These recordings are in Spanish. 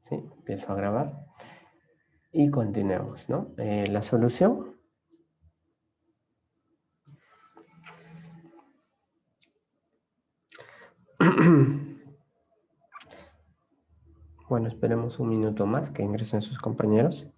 ¿sí? Empiezo a grabar. Y continuemos, ¿no? La solución. Bueno, esperemos un minuto más que ingresen sus compañeros.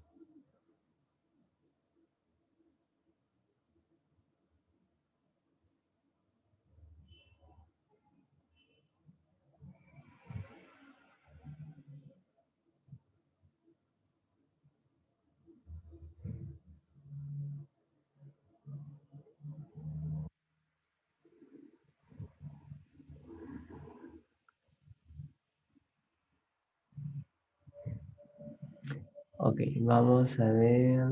Ok, vamos a ver.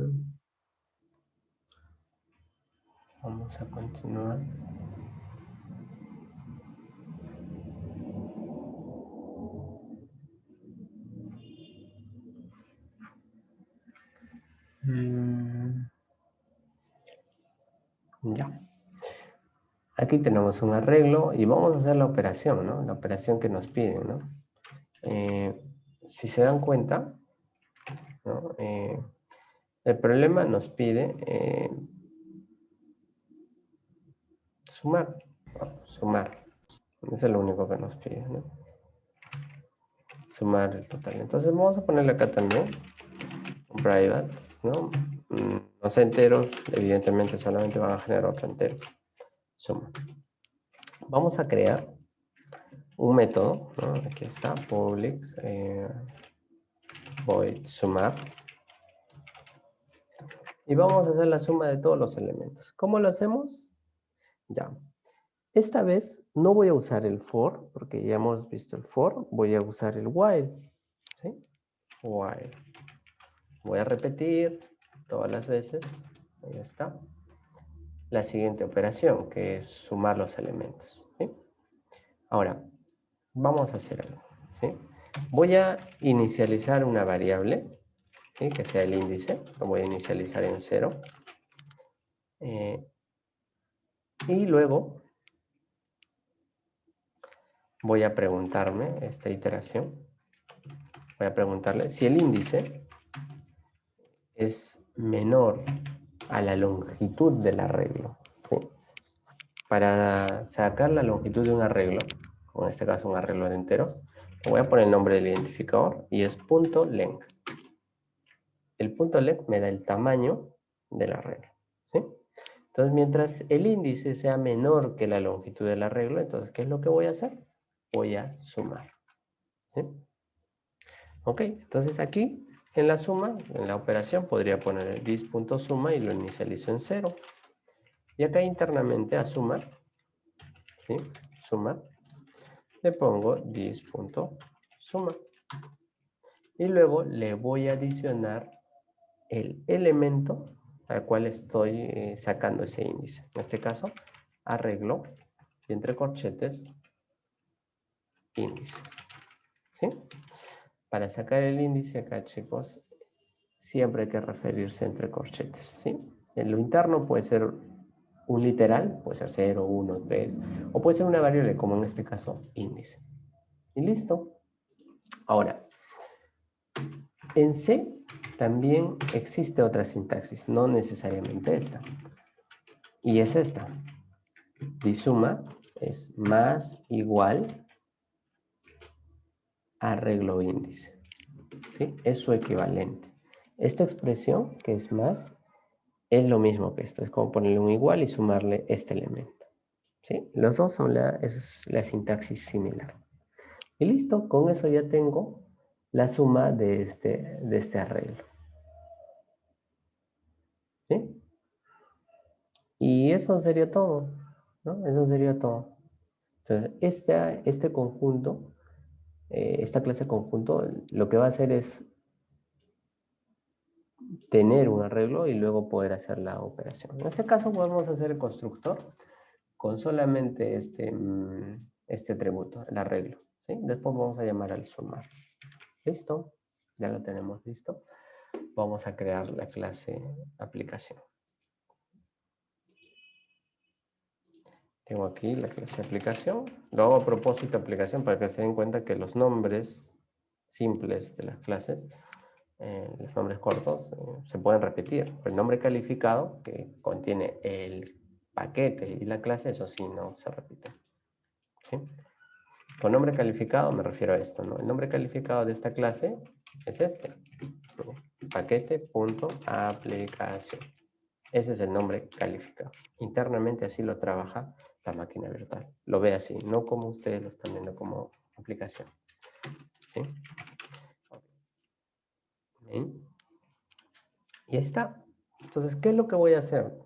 Vamos a continuar. Ya. Aquí tenemos un arreglo y vamos a hacer la operación, ¿no? La operación que nos piden, ¿no? Si se dan cuenta, ¿no? El problema nos pide sumar, ¿no? Sumar. Eso es lo único que nos pide, ¿no? Sumar el total. Entonces vamos a ponerle acá también un private, ¿no? Los enteros, evidentemente, solamente van a generar otro entero. Suma. Vamos a crear un método, ¿no? Aquí está, public void sumar. Y vamos a hacer la suma de todos los elementos. ¿Cómo lo hacemos? Ya. Esta vez no voy a usar el for, porque ya hemos visto el for. Voy a usar el while. ¿Sí? While. Voy a repetir todas las veces. Ahí está. La siguiente operación, que es sumar los elementos. ¿Sí? Ahora, vamos a hacer algo. ¿Sí? Voy a inicializar una variable, ¿sí? Que sea el índice. Lo voy a inicializar en 0. Y luego voy a preguntarme esta iteración. Voy a preguntarle si el índice es menor a la longitud del arreglo. ¿Sí? Para sacar la longitud de un arreglo, en este caso un arreglo de enteros, le voy a poner el nombre del identificador y es .length. El .length me da el tamaño del arreglo. ¿Sí? Entonces, mientras el índice sea menor que la longitud del arreglo, entonces, ¿qué es lo que voy a hacer? Voy a sumar. ¿Sí? Ok, entonces aquí en la suma, en la operación, podría poner el dis.suma y lo inicializo en 0. Y acá internamente a sumar, ¿sí? Sumar, le pongo dis.suma. Y luego le voy a adicionar el elemento al cual estoy sacando ese índice. En este caso, arreglo y entre corchetes, índice. ¿Sí? Para sacar el índice acá, chicos, siempre hay que referirse entre corchetes, ¿sí? En lo interno puede ser un literal, puede ser 0, 1, 3, o puede ser una variable, como en este caso, índice. Y listo. Ahora, en C también existe otra sintaxis, no necesariamente esta. Y es esta. Disuma es más igual arreglo índice. ¿Sí? Es su equivalente. Esta expresión, que es más, es lo mismo que esto. Es como ponerle un igual y sumarle este elemento. ¿Sí? Los dos son es la sintaxis similar. Y listo, con eso ya tengo la suma de este arreglo. ¿Sí? Y eso sería todo, ¿no? Eso sería todo. Entonces, este conjunto, esta clase de conjunto, lo que va a hacer es tener un arreglo y luego poder hacer la operación. En este caso podemos hacer el constructor con solamente este atributo, el arreglo. ¿Sí? Después vamos a llamar al sumar. Listo, ya lo tenemos listo. Vamos a crear la clase aplicación. Tengo aquí la clase aplicación. Lo hago a propósito aplicación para que se den cuenta que los nombres simples de las clases, los nombres cortos, se pueden repetir. El nombre calificado, que contiene el paquete y la clase, eso sí no se repite. ¿Sí? Con nombre calificado me refiero a esto, ¿no? El nombre calificado de esta clase es este. Paquete.aplicación. Ese es el nombre calificado. Internamente así lo trabaja la máquina virtual. Lo ve así, no como ustedes lo están viendo como aplicación. ¿Sí? Bien. Y ahí está. Entonces, ¿qué es lo que voy a hacer?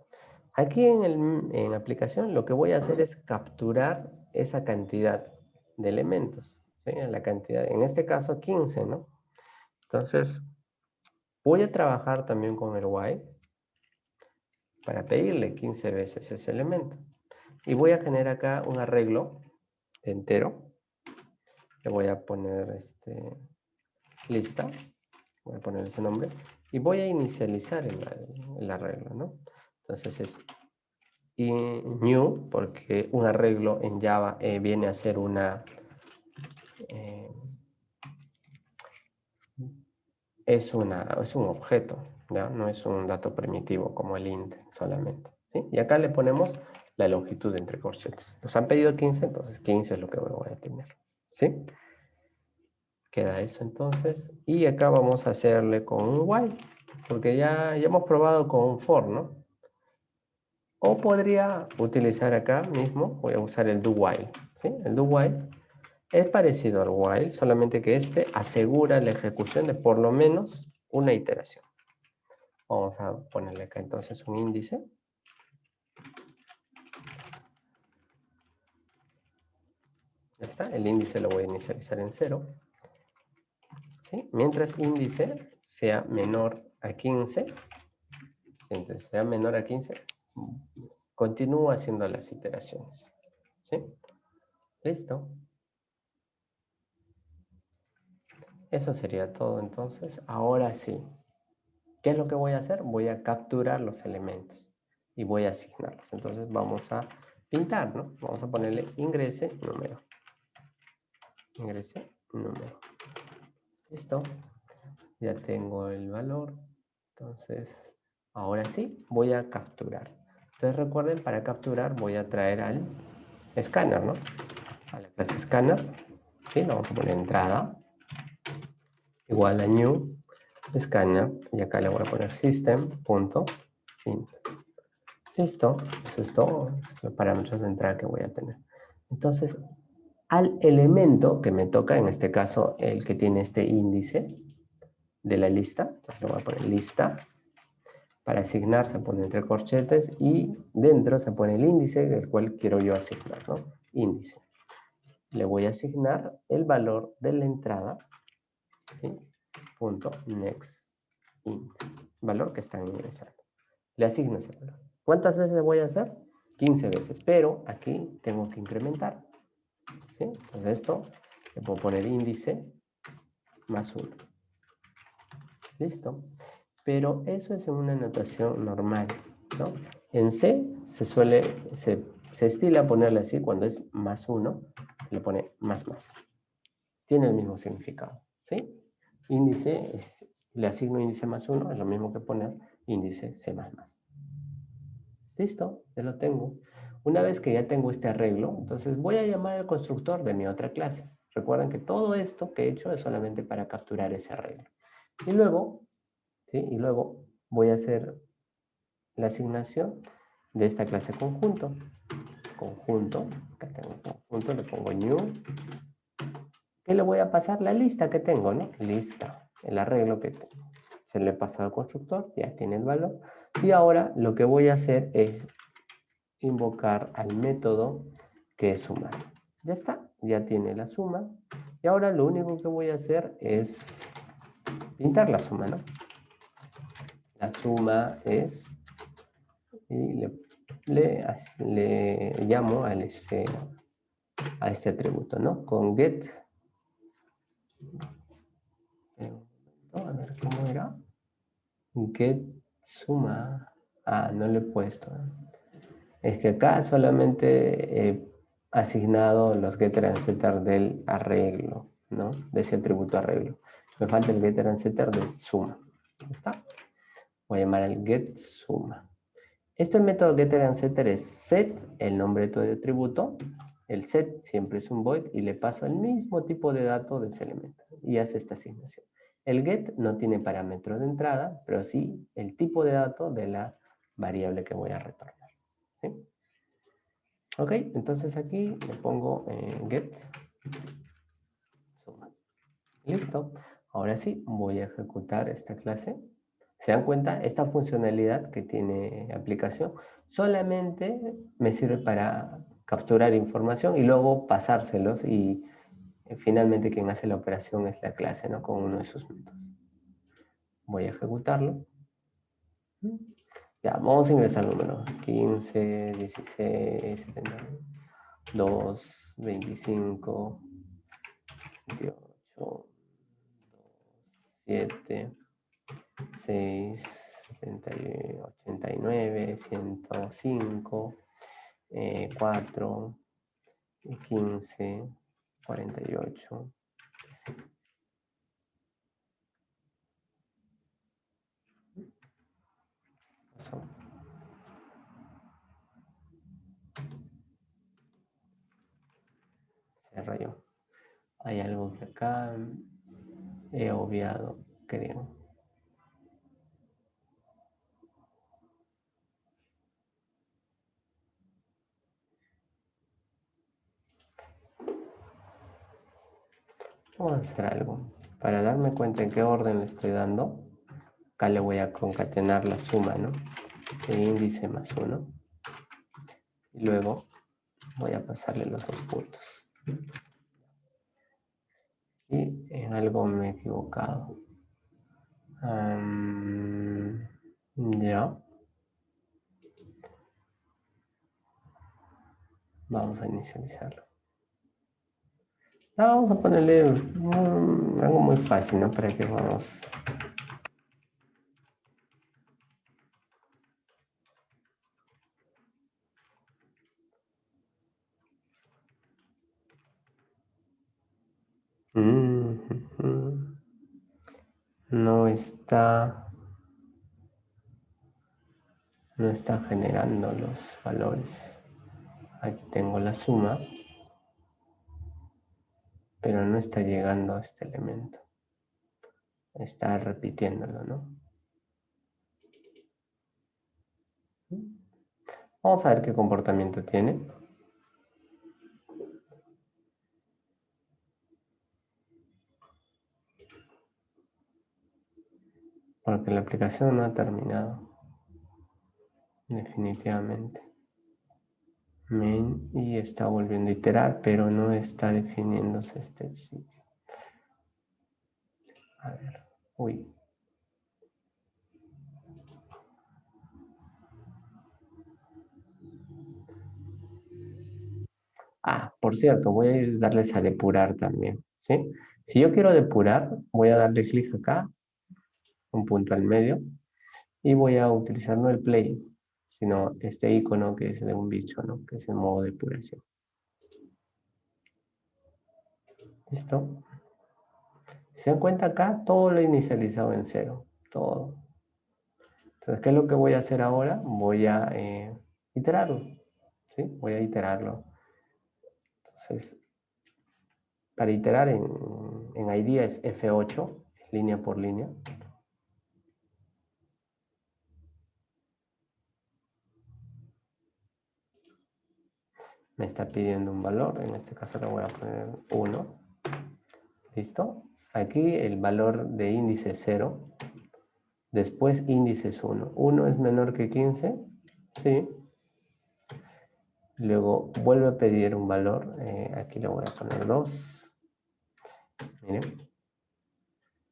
Aquí en aplicación lo que voy a hacer es capturar esa cantidad de elementos. ¿Sí? La cantidad, en este caso 15, ¿no? Entonces, voy a trabajar también con el while para pedirle 15 veces ese elemento. Y voy a generar acá un arreglo de entero. Le voy a poner lista. Voy a poner ese nombre. Y voy a inicializar el arreglo, ¿no? Entonces es new, porque un arreglo en Java viene a ser una... es un objeto, ¿ya? No es un dato primitivo como el int solamente. ¿Sí? Y acá le ponemos la longitud entre corchetes. Nos han pedido 15, entonces 15 es lo que voy a tener. ¿Sí? Queda eso entonces. Y acá vamos a hacerle con un while, porque ya hemos probado con un for, ¿no? O podría utilizar acá mismo, voy a usar el do while. ¿Sí? El do while es parecido al while, solamente que este asegura la ejecución de por lo menos una iteración. Vamos a ponerle acá entonces un índice. Ya está, el índice lo voy a inicializar en 0. ¿Sí? Mientras índice sea menor a 15, entonces sea menor a 15, continúa haciendo las iteraciones. ¿Sí? Listo. Eso sería todo entonces. Ahora sí. ¿Qué es lo que voy a hacer? Voy a capturar los elementos y voy a asignarlos. Entonces vamos a pintar, ¿no? Vamos a ponerle ingrese número. Ingrese número. Listo. Ya tengo el valor. Entonces, ahora sí, voy a capturar. Entonces recuerden, para capturar voy a traer al escáner, ¿no? A la clase escáner. ¿Sí? Le vamos a poner entrada. Igual a new escáner. Y acá le voy a poner system.int. Listo, eso es todo, los parámetros de entrada que voy a tener. Entonces, al elemento que me toca, en este caso el que tiene este índice de la lista, entonces le voy a poner lista. Para asignar se pone entre corchetes y dentro se pone el índice del cual quiero yo asignar, ¿no? Índice. Le voy a asignar el valor de la entrada, ¿sí? Punto next int, valor que están ingresando. Le asigno ese valor. ¿Cuántas veces voy a hacer? 15 veces, pero aquí tengo que incrementar. ¿Sí? Entonces esto le puedo poner índice más 1. Listo. Pero eso es en una notación normal, ¿no? En C se estila ponerle así cuando es más 1, se le pone más. Tiene el mismo significado, ¿sí? Índice le asigno índice más 1, es lo mismo que poner índice C++. Listo, ya lo tengo. Una vez que ya tengo este arreglo, entonces voy a llamar al constructor de mi otra clase. Recuerden que todo esto que he hecho es solamente para capturar ese arreglo. Y luego, ¿sí? Y luego voy a hacer la asignación de esta clase conjunto. Conjunto, acá tengo conjunto, le pongo new. ¿Qué le voy a pasar? La lista que tengo, ¿no? Lista, el arreglo que tengo. Se le pasa al constructor, ya tiene el valor. Y ahora lo que voy a hacer es invocar al método que es sumar. Ya está, ya tiene la suma. Y ahora lo único que voy a hacer es pintar la suma, ¿no? La suma es, y le llamo a este atributo, ¿no? Con get, a ver cómo era, get suma, no le he puesto, es que acá solamente he asignado los getter and setter del arreglo. ¿no? De ese atributo arreglo. Me falta el getter and setter de suma. ¿Ya está? Voy a llamar al get suma. El método getter and setter es set, el nombre de tu atributo. El set siempre es un void y le paso el mismo tipo de dato de ese elemento. Y hace esta asignación. El get no tiene parámetro de entrada, pero sí el tipo de dato de la variable que voy a retornar. ¿Sí? Ok, entonces aquí le pongo get suma. Listo. Ahora sí, voy a ejecutar esta clase. ¿Se dan cuenta? Esta funcionalidad que tiene aplicación solamente me sirve para capturar información y luego pasárselos y finalmente quien hace la operación es la clase, ¿no? Con uno de sus métodos. Voy a ejecutarlo. Ya, vamos a ingresar el número. 15, 16, 72, 25, 28, 7, 6, 89, 105, 4, 15, 48. Pasó. Se rayó. Hay algo que acá he obviado, creo. Vamos a hacer algo. Para darme cuenta en qué orden le estoy dando, acá le voy a concatenar la suma, ¿no? El índice más 1. Y luego voy a pasarle los dos puntos. Y en algo me he equivocado. Ya. Vamos a inicializarlo. Vamos a ponerle algo muy fácil, ¿no? Para que vamos. No está generando los valores. Aquí tengo la suma, pero no está llegando a este elemento. Está repitiéndolo, ¿no? Vamos a ver qué comportamiento tiene. Porque la aplicación no ha terminado. Definitivamente. Main y está volviendo a iterar, pero no está definiéndose este sitio. A ver. Uy. Ah, por cierto, voy a darles a depurar también, ¿sí? Si yo quiero depurar, voy a darle clic acá, un punto al medio, y voy a utilizar no el play, sino este icono que es de un bicho, ¿no? Que es el modo depuración. ¿Listo? Si se dan cuenta acá, todo lo he inicializado en 0, todo. Entonces, ¿qué es lo que voy a hacer ahora? Voy a iterarlo, ¿sí? Voy a iterarlo. Entonces, para iterar en IDEA es F8, línea por línea. Me está pidiendo un valor, en este caso le voy a poner 1. ¿Listo? Aquí el valor de índice es 0. Después índice es 1. 1 es menor que 15. Sí. Luego vuelve a pedir un valor. Aquí le voy a poner 2. Miren.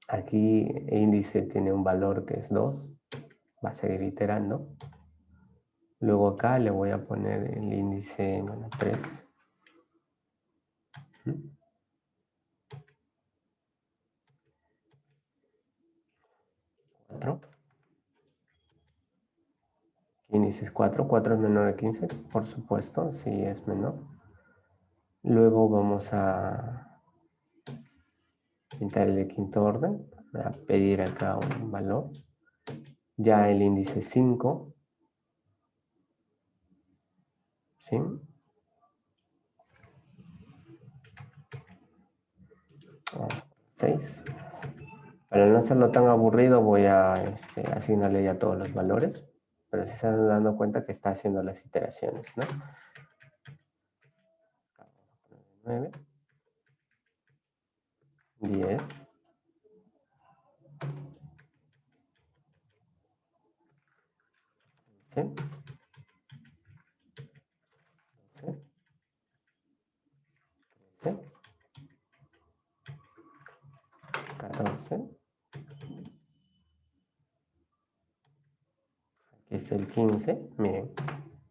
Aquí índice tiene un valor que es 2. Va a seguir iterando. Luego acá le voy a poner el índice 3. 4. Índice es 4. 4 es menor a 15. Por supuesto, sí es menor. Luego vamos a pintar el de quinto orden. Voy a pedir acá un valor. Ya el índice 5. ¿Sí? 6. Para no hacerlo tan aburrido voy a asignarle ya todos los valores, pero si se están dando cuenta que está haciendo las iteraciones, ¿no? 9, 10, 11, 12, 13, 14. Aquí está el 15, miren,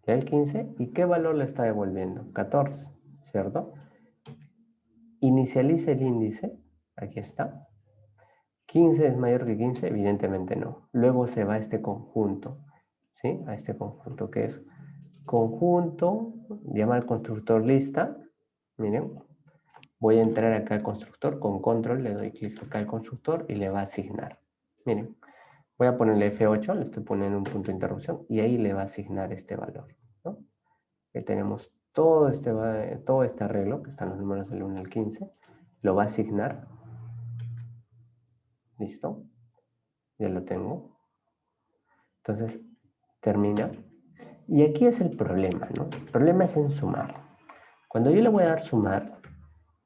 ya el 15, ¿y qué valor le está devolviendo? 14, ¿cierto? Inicializa el índice, aquí está. 15 es mayor que 15, evidentemente no. Luego se va a este conjunto, ¿sí? A este conjunto que es conjunto, llama al constructor lista, miren, voy a entrar acá al constructor con control, le doy clic acá al constructor y le va a asignar. Miren, voy a ponerle F8, le estoy poniendo un punto de interrupción y ahí le va a asignar este valor, ¿no? Que tenemos todo este arreglo, que están los números del 1 al 15, lo va a asignar. ¿Listo? Ya lo tengo. Entonces, termina. Y aquí es el problema, ¿no? El problema es en sumar. Cuando yo le voy a dar sumar,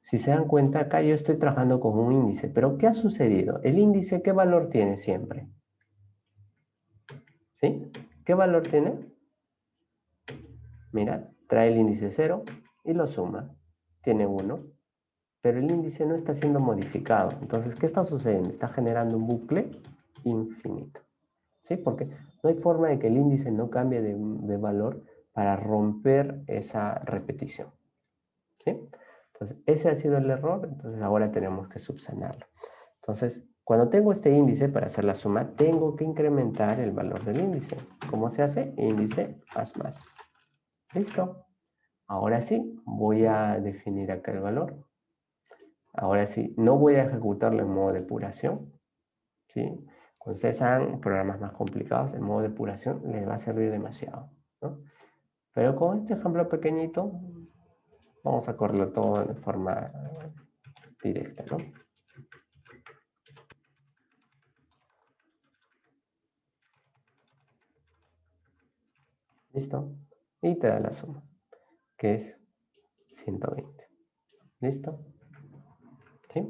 si se dan cuenta, acá yo estoy trabajando con un índice. Pero ¿qué ha sucedido? El índice, ¿qué valor tiene siempre? ¿Sí? ¿Qué valor tiene? Mira, trae el índice 0 y lo suma. Tiene 1, pero el índice no está siendo modificado. Entonces, ¿qué está sucediendo? Está generando un bucle infinito. ¿Sí? Porque no hay forma de que el índice no cambie de valor para romper esa repetición. ¿Sí? Entonces, ese ha sido el error, entonces ahora tenemos que subsanarlo. Entonces, cuando tengo este índice para hacer la suma, tengo que incrementar el valor del índice. ¿Cómo se hace? Índice más. ¿Listo? Ahora sí, voy a definir acá el valor. Ahora sí, no voy a ejecutarlo en modo depuración. ¿Sí? Cuando ustedes hagan programas más complicados, el modo depuración les va a servir demasiado, ¿no? Pero con este ejemplo pequeñito, vamos a correrlo todo de forma directa, ¿no? ¿Listo? Y te da la suma, que es 120. ¿Listo? ¿Sí?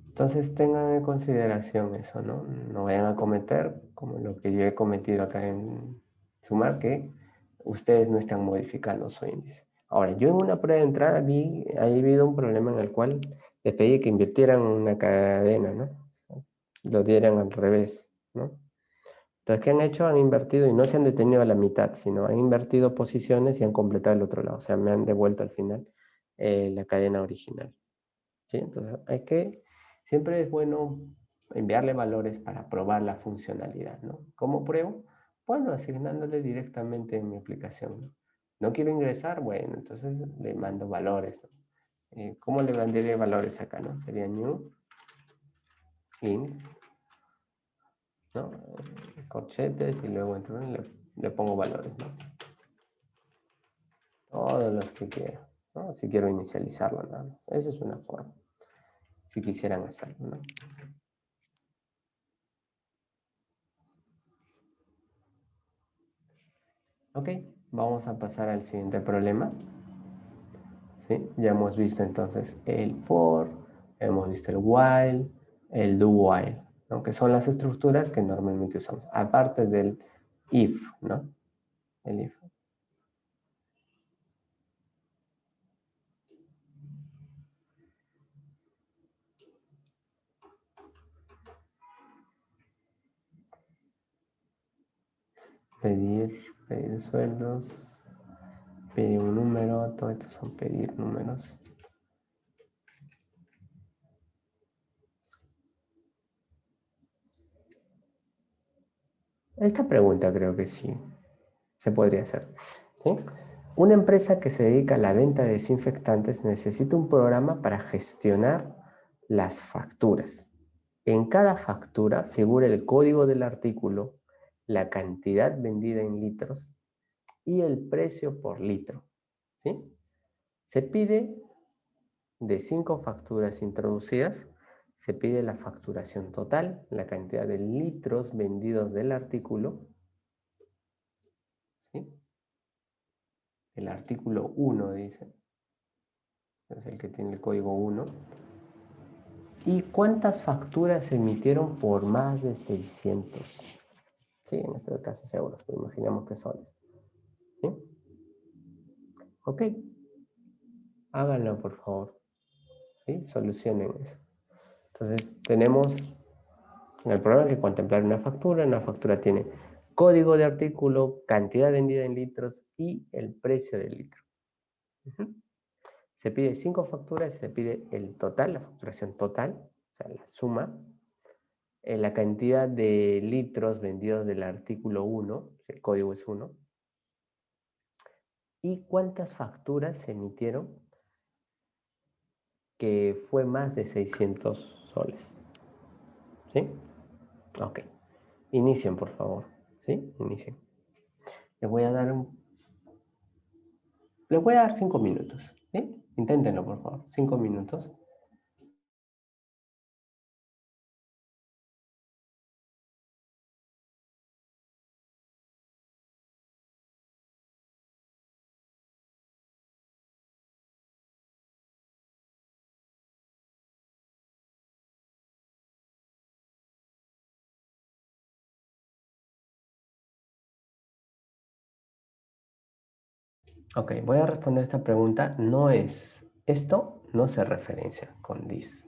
Entonces tengan en consideración eso, ¿no? No vayan a cometer, como lo que yo he cometido acá en sumar, que ustedes no están modificando su índice. Ahora, yo en una prueba de entrada ha habido un problema en el cual les pedí que invirtieran una cadena, ¿no? Lo dieran al revés, ¿no? Entonces, ¿qué han hecho? Han invertido y no se han detenido a la mitad, sino han invertido posiciones y han completado el otro lado. O sea, me han devuelto al final la cadena original. ¿Sí? Entonces, siempre es bueno enviarle valores para probar la funcionalidad, ¿no? ¿Cómo pruebo? Bueno, asignándole directamente en mi aplicación, ¿no? ¿No quiero ingresar? Bueno, entonces le mando valores, ¿no? ¿Cómo le mandaré valores acá, no? Sería new int, ¿no? Corchetes y luego le pongo valores, ¿no? Todos los que quiero, ¿no? Si quiero inicializarlo nada más. Esa es una forma, si quisieran hacerlo, ¿no? Ok, vamos a pasar al siguiente problema. ¿Sí? Ya hemos visto entonces el for, hemos visto el while, el do while, ¿no? Que son las estructuras que normalmente usamos, aparte del if, ¿no? El if. Pedir sueldos, pedir un número, todo esto son pedir números. Esta pregunta creo que sí se podría hacer. ¿Sí? Una empresa que se dedica a la venta de desinfectantes necesita un programa para gestionar las facturas. En cada factura figura el código del artículo, la cantidad vendida en litros y el precio por litro. ¿Sí? Se pide de 5 facturas introducidas, se pide la facturación total, la cantidad de litros vendidos del artículo, ¿sí? El artículo 1 dice, es el que tiene el código 1. ¿Y cuántas facturas se emitieron por más de 600? Sí, en este caso es euros, pero imaginemos que soles. ¿Sí? Ok. Háganlo, por favor. ¿Sí? Solucionen eso. Entonces, tenemos en el programa que contemplar una factura tiene código de artículo, cantidad vendida en litros y el precio del litro. Se pide 5 facturas, se pide el total, la facturación total, o sea, la suma, la cantidad de litros vendidos del artículo 1, el código es 1, y cuántas facturas se emitieron, que fue más de 600 soles. ¿Sí? Ok. Inicien, por favor. ¿Sí? Inicien. Les voy a dar 5 minutos. ¿Sí? Inténtenlo, por favor. 5 minutos. Ok, voy a responder esta pregunta. Esto no se referencia con this.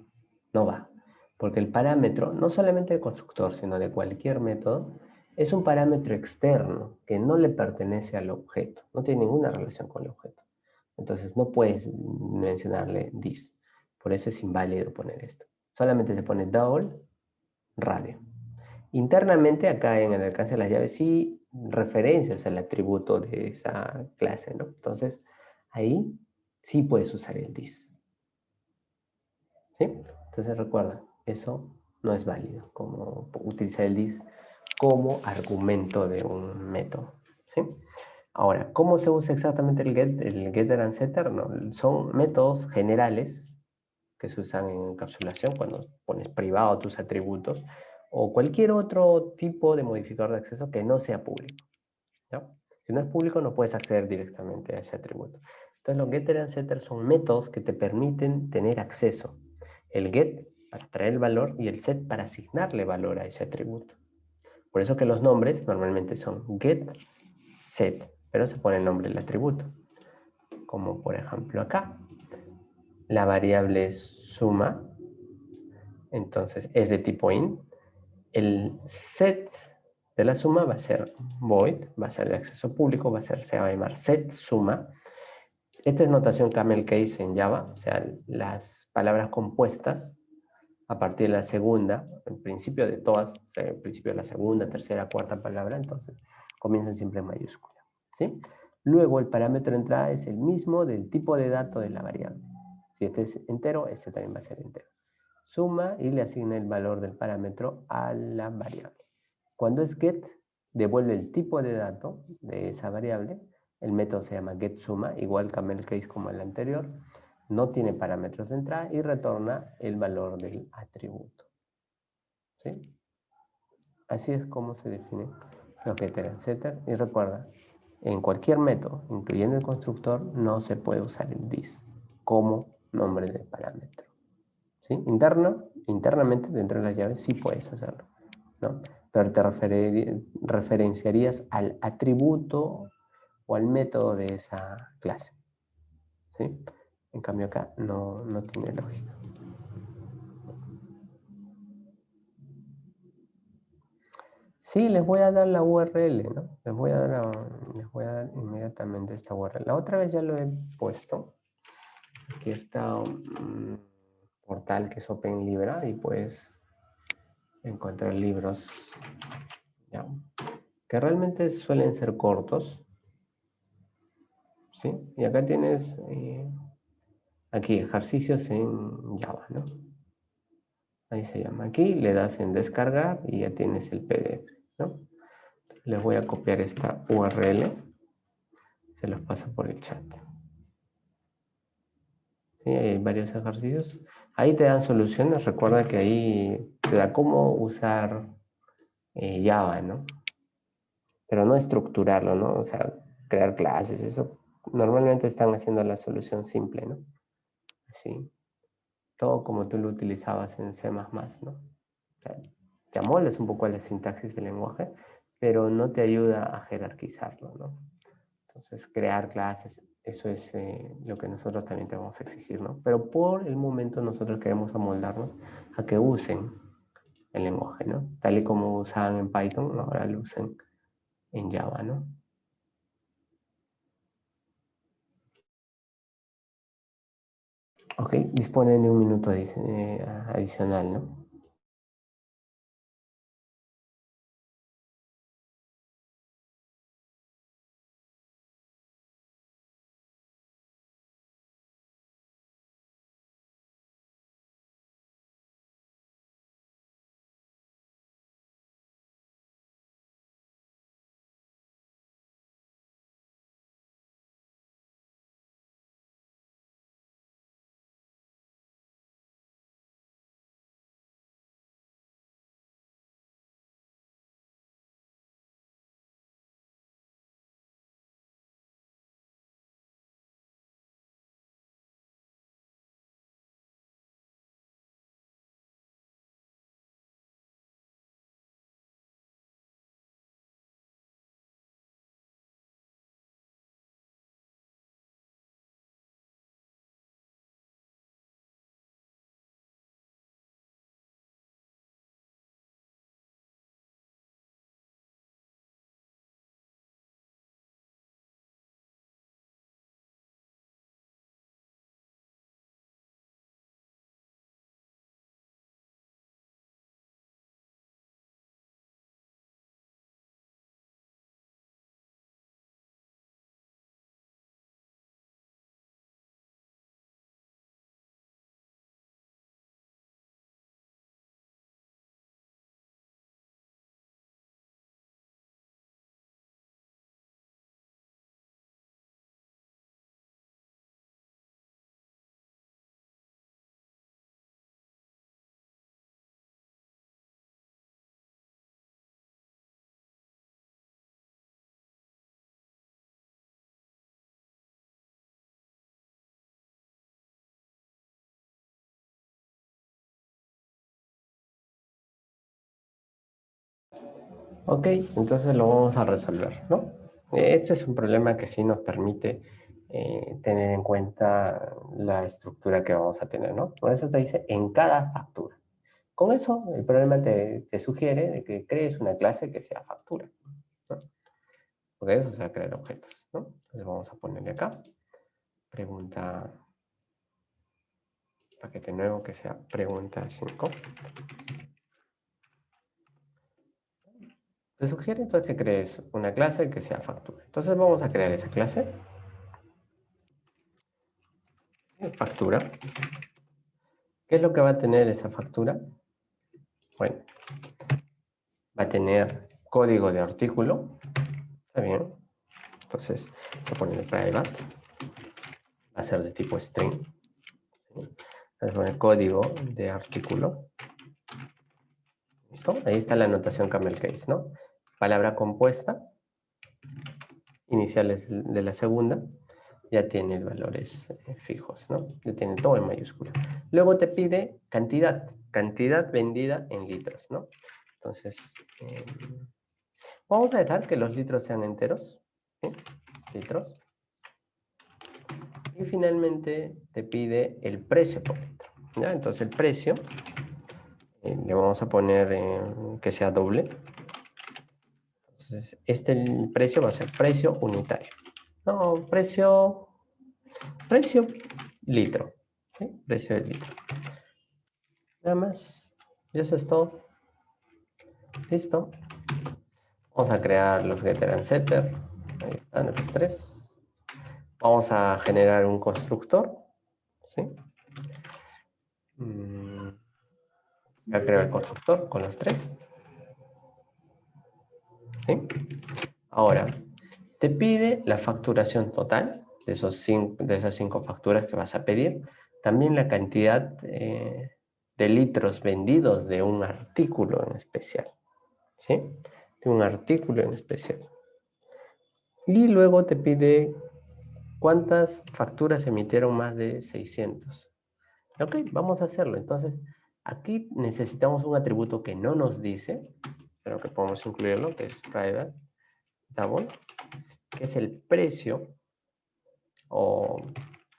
No va. Porque el parámetro, no solamente del constructor, sino de cualquier método, es un parámetro externo que no le pertenece al objeto. No tiene ninguna relación con el objeto. Entonces no puedes mencionarle this. Por eso es inválido poner esto. Solamente se pone double, radio. Internamente, acá en el alcance de las llaves, sí referencias al atributo de esa clase, ¿no? Entonces, ahí sí puedes usar el this. ¿Sí? Entonces, recuerda, eso no es válido, como utilizar el this como argumento de un método. ¿Sí? Ahora, ¿cómo se usa exactamente el get, el getter and setter? No, son métodos generales que se usan en encapsulación cuando pones privado tus atributos o cualquier otro tipo de modificador de acceso que no sea público. ¿No? Si no es público no puedes acceder directamente a ese atributo. Entonces los getter and setter son métodos que te permiten tener acceso. El get para traer el valor y el set para asignarle valor a ese atributo. Por eso que los nombres normalmente son get, set, pero se pone el nombre del atributo. Como por ejemplo acá. La variable es suma, entonces es de tipo int. El set de la suma va a ser void, va a ser de acceso público, se va a llamar set suma. Esta es notación camel case en Java, o sea, las palabras compuestas a partir de la segunda, en principio de todas, en principio de la segunda, tercera, cuarta palabra, entonces comienzan siempre en mayúscula. ¿Sí? Luego el parámetro de entrada es el mismo del tipo de dato de la variable. Si este es entero, este también va a ser entero. Suma y le asigna el valor del parámetro a la variable. Cuando es get, devuelve el tipo de dato de esa variable. El método se llama getSuma, igual camel case como el anterior. No tiene parámetros de entrada y retorna el valor del atributo. ¿Sí? Así es como se define los getter and setter. Y recuerda, en cualquier método, incluyendo el constructor, no se puede usar el this como nombre de parámetro. ¿Sí? Internamente, dentro de las llaves, sí puedes hacerlo, ¿no? Pero te referenciarías al atributo o al método de esa clase. ¿Sí? En cambio acá no tiene lógica. Sí, les voy a dar la URL, ¿no? Les voy a dar inmediatamente esta URL. La otra vez ya lo he puesto. Aquí está un portal que es OpenLibra y puedes encontrar libros, ¿ya? Que realmente suelen ser cortos. ¿Sí? Y acá tienes aquí ejercicios en Java, ¿no? Ahí se llama aquí, le das en descargar y ya tienes el PDF, ¿no? Les voy a copiar esta URL, se los paso por el chat. ¿Sí? Hay varios ejercicios. Ahí te dan soluciones, recuerda que ahí te da cómo usar Java, ¿no? Pero no estructurarlo, ¿no? O sea, crear clases, eso. Normalmente están haciendo la solución simple, ¿no? Así. Todo como tú lo utilizabas en C++, ¿no? O sea, te amoldas un poco a la sintaxis del lenguaje, pero no te ayuda a jerarquizarlo, ¿no? Entonces, crear clases, eso es lo que nosotros también te vamos a exigir, ¿no? Pero por el momento nosotros queremos amoldarnos a que usen el lenguaje, ¿no? Tal y como usaban en Python, ¿no? Ahora lo usen en Java, ¿no? Ok, disponen de un minuto adicional, ¿no? Ok, entonces lo vamos a resolver, ¿no? Este es un problema que sí nos permite tener en cuenta la estructura que vamos a tener, ¿no? Por eso te dice en cada factura. Con eso, el problema te sugiere de que crees una clase que sea factura, ¿no? Porque eso se va a crear objetos, ¿no? Entonces vamos a ponerle acá, pregunta, paquete nuevo que sea pregunta 5. Te sugiere entonces que crees una clase que sea factura. Entonces vamos a crear esa clase. Factura. ¿Qué es lo que va a tener esa factura? Bueno, va a tener código de artículo. Está bien. Entonces, vamos a ponerle private. Va a ser de tipo string. ¿Sí? Vamos a poner código de artículo. ¿Listo? Ahí está la anotación camel case, ¿no? Palabra compuesta. Iniciales de la segunda. Ya tiene valores fijos, ¿no? Ya tiene todo en mayúscula. Luego te pide cantidad. Cantidad vendida en litros, ¿no? Entonces, vamos a dejar que los litros sean enteros. ¿Sí? Litros. Y finalmente te pide el precio por litro. ¿Ya? Entonces el precio le vamos a poner que sea doble. Entonces el precio va a ser precio unitario. No, precio litro. ¿Sí? Precio de litro. Nada más. Y eso es todo. Listo. Vamos a crear los getter and setter. Ahí están los tres. Vamos a generar un constructor. ¿Sí? Ya creo el constructor con los 3. ¿Sí? Ahora, te pide la facturación total de esas 5 facturas que vas a pedir. También la cantidad de litros vendidos de un artículo en especial. ¿Sí? De un artículo en especial. Y luego te pide cuántas facturas emitieron más de 600. Ok, vamos a hacerlo. Entonces, aquí necesitamos un atributo que no nos dice, pero que podemos incluirlo, que es private double, que es el precio o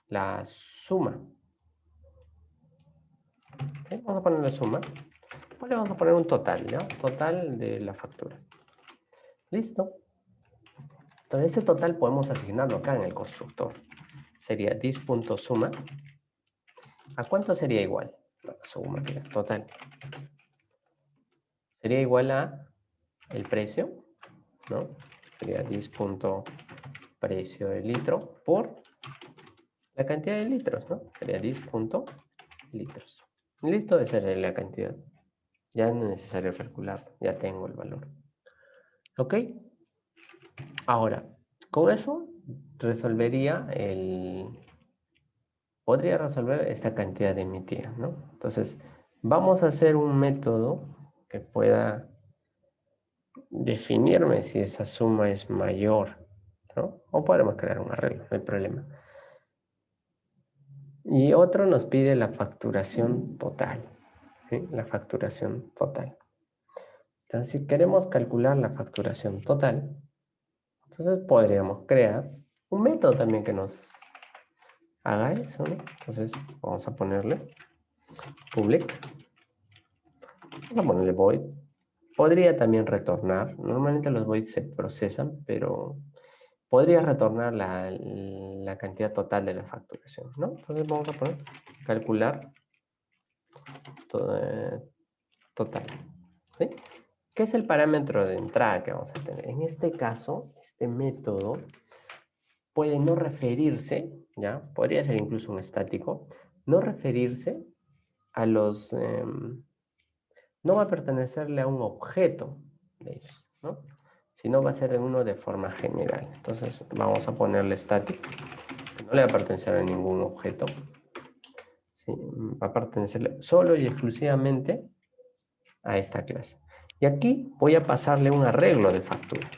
la suma. ¿Sí? Vamos a ponerle suma. O le vamos a poner un total, ¿ya? Total de la factura. Listo. Entonces, ese total podemos asignarlo acá en el constructor. Sería dis.suma. ¿A cuánto sería igual? Suma, mira, total. Sería igual a el precio, ¿no? Sería dis.precio de litro por la cantidad de litros, ¿no? Sería dis.litros. Listo, esa es la cantidad. Ya no es necesario calcular, ya tengo el valor. ¿Ok? Ahora, con eso resolvería podría resolver esta cantidad de emitida, ¿no? Entonces, vamos a hacer un método que pueda definirme si esa suma es mayor, ¿no? O podemos crear un arreglo, no hay problema. Y otro nos pide la facturación total, ¿sí? La facturación total. Entonces, si queremos calcular la facturación total, entonces podríamos crear un método también que nos haga eso, ¿no? Entonces, vamos a ponerle public. Vamos a ponerle void. Podría también retornar. Normalmente los voids se procesan, pero podría retornar la cantidad total de la facturación, ¿no? Entonces vamos a poner calcular total, ¿sí? ¿Qué es el parámetro de entrada que vamos a tener? En este caso, este método puede no referirse, ¿ya? Podría ser incluso un estático, no referirse a los... no va a pertenecerle a un objeto de ellos, ¿no? Sino va a ser uno de forma general. Entonces vamos a ponerle static, que no le va a pertenecer a ningún objeto. ¿Sí? Va a pertenecerle solo y exclusivamente a esta clase. Y aquí voy a pasarle un arreglo de factura.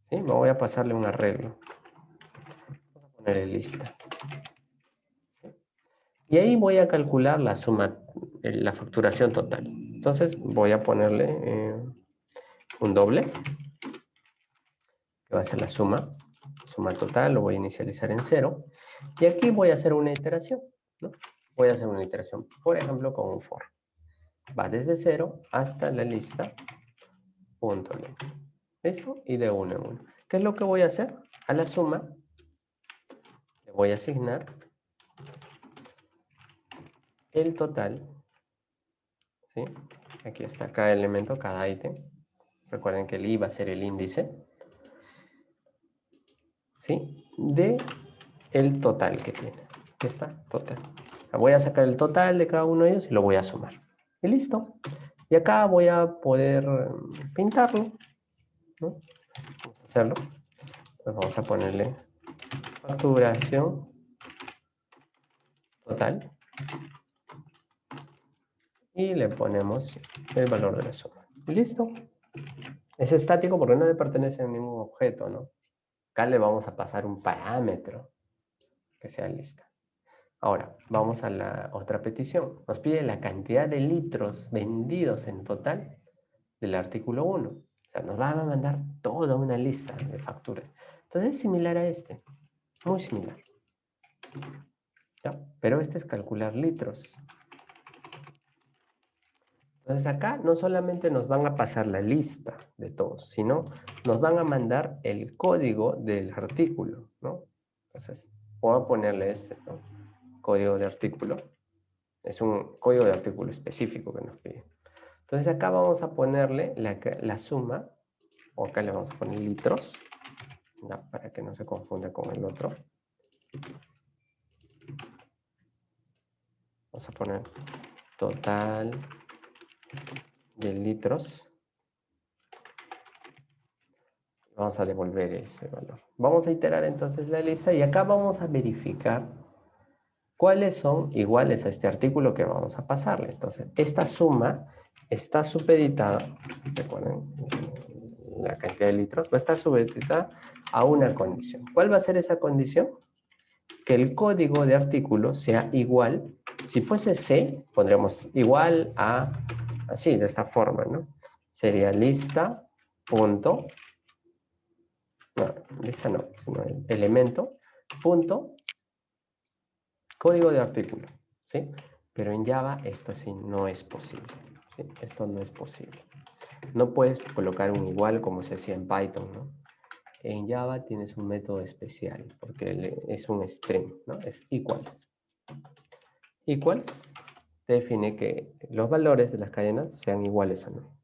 ¿Sí? Me voy a pasarle un arreglo. Vamos a ponerle lista. ¿Sí? Y ahí voy a calcular la suma, la facturación total. Entonces voy a ponerle un doble, que va a ser la suma total, lo voy a inicializar en 0. Y aquí voy a hacer una iteración, ¿no? Voy a hacer una iteración, por ejemplo, con un for. Va desde 0 hasta la lista punto length. ¿Listo? Y de 1 en 1. ¿Qué es lo que voy a hacer? A la suma le voy a asignar el total, ¿sí? Aquí está cada elemento, cada ítem. Recuerden que el i va a ser el índice, ¿sí? De el total que tiene. Aquí está, total. Voy a sacar el total de cada uno de ellos y lo voy a sumar. Y listo. Y acá voy a poder pintarlo, ¿no? Vamos a hacerlo. Pues vamos a ponerle facturación total. Y le ponemos el valor de la suma. Y listo. Es estático porque no le pertenece a ningún objeto, ¿no? Acá le vamos a pasar un parámetro que sea lista. Ahora, vamos a la otra petición. Nos pide la cantidad de litros vendidos en total del artículo 1. O sea, nos va a mandar toda una lista de facturas. Entonces es similar a este. Muy similar. ¿Ya? Pero este es calcular litros. Entonces acá no solamente nos van a pasar la lista de todos, sino nos van a mandar el código del artículo, ¿no? Entonces, voy a ponerle este, ¿no? Código de artículo. Es un código de artículo específico que nos pide. Entonces acá vamos a ponerle la suma, o acá le vamos a poner litros, ¿ya? Para que no se confunda con el otro. Vamos a poner total de litros. Vamos a devolver ese valor. Vamos a iterar entonces la lista y acá vamos a verificar cuáles son iguales a este artículo que vamos a pasarle. Entonces, esta suma está supeditada, recuerden, la cantidad de litros va a estar supeditada a una condición. ¿Cuál va a ser esa condición? Que el código de artículo sea igual. Si fuese C, pondremos igual a, así, de esta forma, ¿no? Sería lista, punto, no, lista no, sino elemento, punto, código de artículo, ¿sí? Pero en Java esto sí no es posible, ¿sí? Esto no es posible. No puedes colocar un igual como se hacía en Python, ¿no? En Java tienes un método especial porque es un string, ¿no? Es equals. Equals define que los valores de las cadenas sean iguales o no.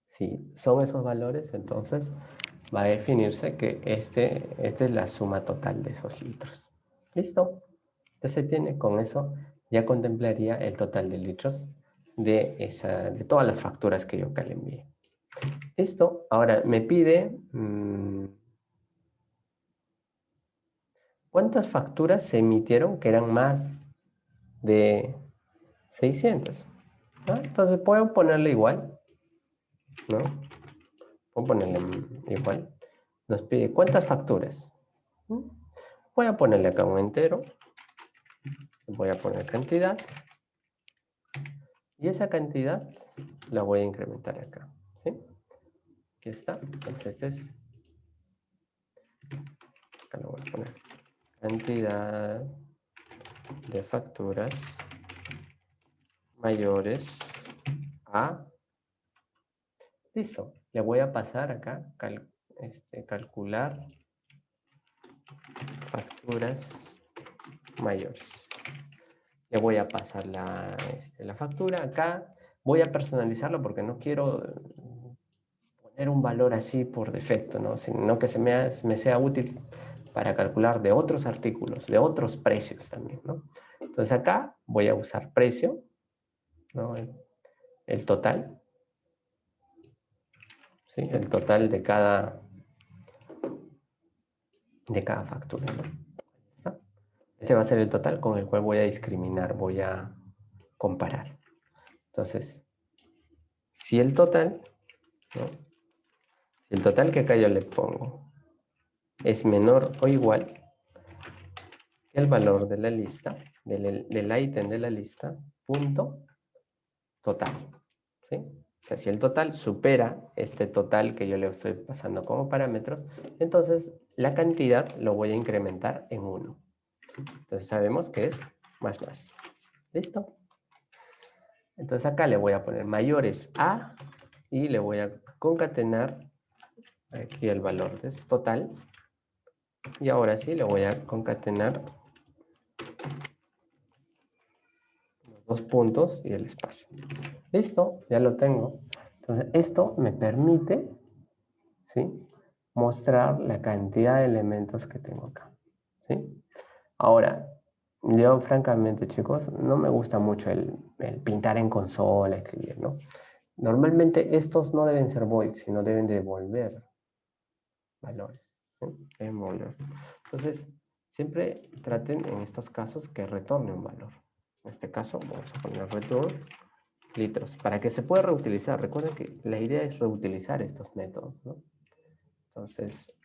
Si son esos valores, entonces va a definirse que esta es la suma total de esos litros. ¿Listo? Entonces con eso ya contemplaría el total de litros de todas las facturas que yo acá le envié. Listo. Ahora me pide ¿cuántas facturas se emitieron que eran más de 600? ¿No? Entonces puedo ponerle igual, ¿no? Puedo ponerle igual. Nos pide ¿cuántas facturas? Voy a ponerle acá un entero. Voy a poner cantidad. Y esa cantidad la voy a incrementar acá, ¿sí? Aquí está. Entonces este es... Acá lo voy a poner. Cantidad de facturas mayores a... Listo. Le voy a pasar acá, calcular facturas mayores. Le voy a pasar la factura acá. Voy a personalizarlo porque no quiero poner un valor así por defecto, ¿no? Sino que me sea útil para calcular de otros artículos, de otros precios también, ¿no? Entonces acá voy a usar precio, ¿no? El total, ¿sí? El total de cada factura, ¿no? ¿Está? Este va a ser el total con el cual voy a discriminar, voy a comparar. Entonces, si el total, ¿no? Si el total que acá yo le pongo es menor o igual que el valor de la lista, del ítem de la lista, punto total, ¿sí? O sea, si el total supera este total que yo le estoy pasando como parámetros, entonces la cantidad lo voy a incrementar en 1. Entonces sabemos que es más más. ¿Listo? Entonces acá le voy a poner mayores a y le voy a concatenar aquí el valor de total. Y ahora sí le voy a concatenar los dos puntos y el espacio. Listo, ya lo tengo. Entonces esto me permite, ¿sí?, mostrar la cantidad de elementos que tengo acá, ¿sí? Ahora, yo francamente, chicos, no me gusta mucho el pintar en consola, escribir, ¿no? Normalmente estos no deben ser void, sino deben devolver valores, ¿sí? Deben volver. Entonces, siempre traten en estos casos que retorne un valor. En este caso, vamos a poner return litros, para que se pueda reutilizar. Recuerden que la idea es reutilizar estos métodos, ¿no? Entonces,